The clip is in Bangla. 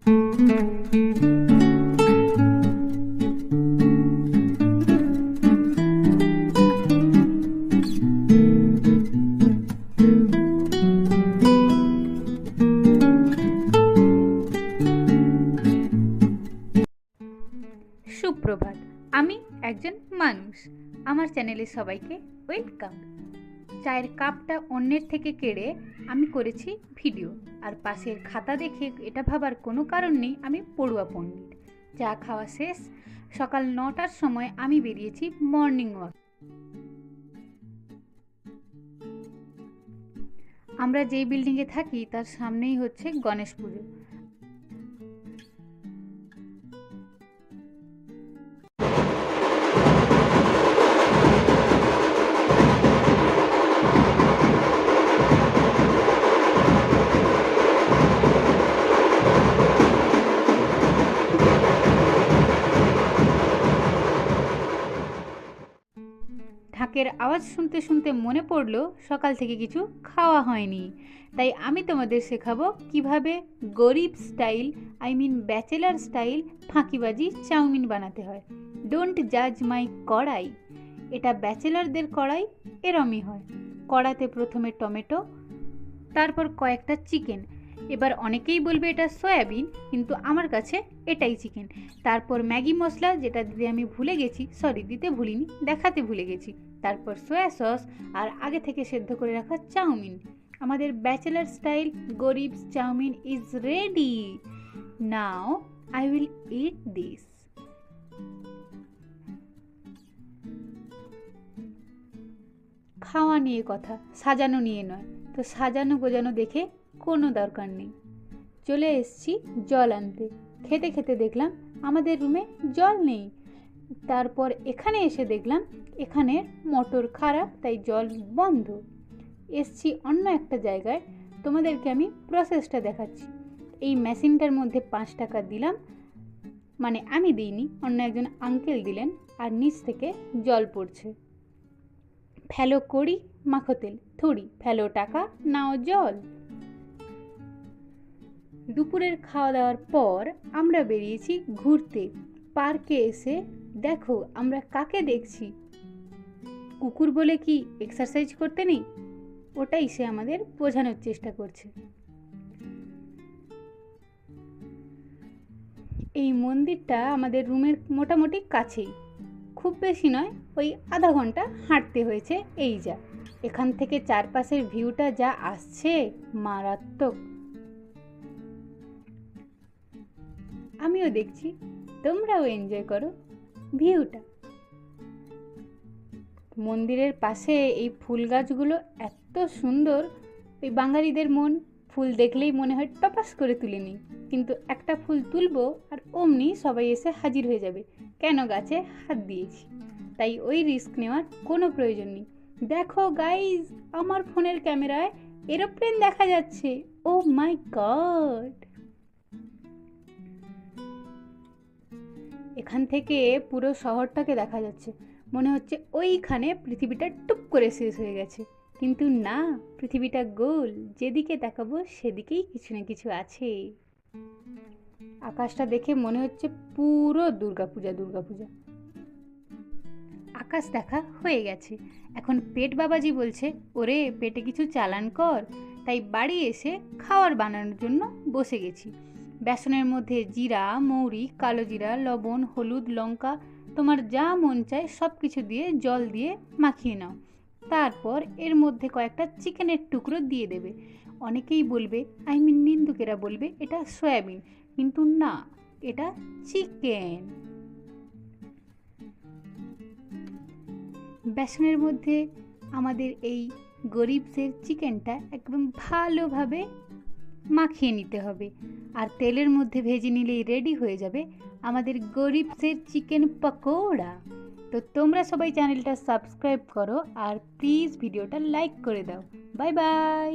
সুপ্রভাত, আমি একজন মানুষ। আমার চ্যানেলে সবাইকে ওয়েলকাম। চায়ের কাপটা অন্যের থেকে কেড়ে আমি করেছি ভিডিও, আর পাশের খাতা দেখে এটা ভাবার কোনো কারণ নেই আমি পড়ুয়া পণ্ডিত। চা খাওয়া শেষ, সকাল 9টার সময় আমি বেরিয়েছি মর্নিং ওয়াক। আমরা যেই বিল্ডিংয়ে থাকি তার সামনেই হচ্ছে গণেশ পুজো। ঢাকের আওয়াজ শুনতে শুনতে মনে পড়লো সকাল থেকে কিছু খাওয়া হয়নি, তাই আমি তোমাদের শেখাবো কিভাবে গরিব স্টাইল ব্যাচেলার স্টাইল ফাঁকিবাজি চাউমিন বানাতে হয়। ডোন্ট জাজ মাই কড়াই, এটা ব্যাচেলারদের কড়াই, এরমই হয়। কড়াতে প্রথমে টমেটো, তারপর কয়েকটা চিকেন। এবার অনেকেই বলবে এটা সয়াবিন, কিন্তু আমার কাছে এটাই চিকেন। তারপর ম্যাগি মশলা, যেটা দিতে আমি ভুলে গেছি, দিতে ভুলিনি, দেখাতে ভুলে গেছি। তারপর সয়া সস, আর আগে থেকে সেদ্ধ করে রাখা চাউমিন। আমাদের ব্যাচেলার স্টাইল গরিব chowmein is ready. Now I will eat this. খাওয়া নিয়ে কথা, সাজানো নিয়ে নয়। তো সাজানো গোজানো দেখে কোনো দরকার নেই। চলে এসেছি জল আনতে। খেতে খেতে দেখলাম আমাদের রুমে জল নেই। তারপর এখানে এসে দেখলাম এখানের মোটর খারাপ, তাই জল বন্ধ। এসছি অন্য একটা জায়গায়, তোমাদেরকে আমি প্রসেসটা দেখাচ্ছি। এই মেশিনটার মধ্যে 5 টাকা দিলাম, মানে আমি দিইনি, অন্য একজন আঙ্কেল দিলেন, আর নিচ থেকে জল পড়ছে। ফেলো কড়ি, মাখো তেল, থুড়ি, ফেলো টাকা, নাও জল। দুপুরের খাওয়া দাওয়ার পর আমরা বেরিয়েছি ঘুরতে। পার্কে এসে দেখো আমরা কাকে দেখছি। কুকুর বলে কি এক্সারসাইজ করতে নেই? ওটাই সে আমাদের বোঝানোর চেষ্টা করছে। এই মন্দিরটা আমাদের রুমের মোটামুটি কাছেই, খুব বেশি নয়, ওই আধা ঘন্টা হাঁটতে হয়েছে। এই যা এখান থেকে চারপাশের ভিউটা যা আসছে, মারাত্মক। আমিও দেখছি, তোমরাও এনজয় করো ভিউটা। মন্দিরের পাশে এই ফুল গাছগুলো এত সুন্দর, ওই বাঙালিদের মন ফুল দেখলেই মনে হয় টপাস করে তুলে নিই, কিন্তু একটা ফুল তুলবো আর অমনি সবাই এসে হাজির হয়ে যাবে, কেন গাছে হাত দিয়েছি। তাই ওই রিস্ক নেওয়ার কোনো প্রয়োজন নেই। দেখো গাইজ, আমার ফোনের ক্যামেরায় এরোপ্লেন দেখা যাচ্ছে। ও মাই গড! এখান থেকে পুরো শহরটাকে দেখা যাচ্ছে। মনে হচ্ছে ওইখানে পৃথিবীটা টুপ করে শেষ হয়ে গেছে, কিন্তু না, পৃথিবীটা গোল, যেদিকে তাকাবো সেদিকেই কিছু না কিছু আছে। আকাশটা দেখে মনে হচ্ছে পুরো দুর্গাপূজা। আকাশ দেখা হয়ে গেছে, এখন পেট বাবাজি বলছে ওরে পেটে কিছু চালান কর। তাই বাড়ি এসে খাওয়ার বানানোর জন্য বসে গেছি। বেসনের মধ্যে জিরা, মৌরি, কালো জিরা, লবণ, হলুদ, লঙ্কা, তোমার যা মন চায় সব কিছু দিয়ে জল দিয়ে মাখিয়ে নাও। তারপর এর মধ্যে কয়েকটা চিকেনের টুকরো দিয়ে দেবে। অনেকেই বলবে, নিন্দুকেরা বলবে এটা সয়াবিন, কিন্তু না, এটা চিকেন। বেসনের মধ্যে আমাদের এই গরিবসের চিকেনটা একদম ভালোভাবে মাখিয়ে নিতে হবে, আর তেলের মধ্যে ভেজে নিলেই রেডি হয়ে যাবে আমাদের গরিবসের চিকেন পকোড়া। তো তোমরা সবাই চ্যানেলটা সাবস্ক্রাইব করো, আর প্লিজ ভিডিওটা লাইক করে দাও। Bye bye.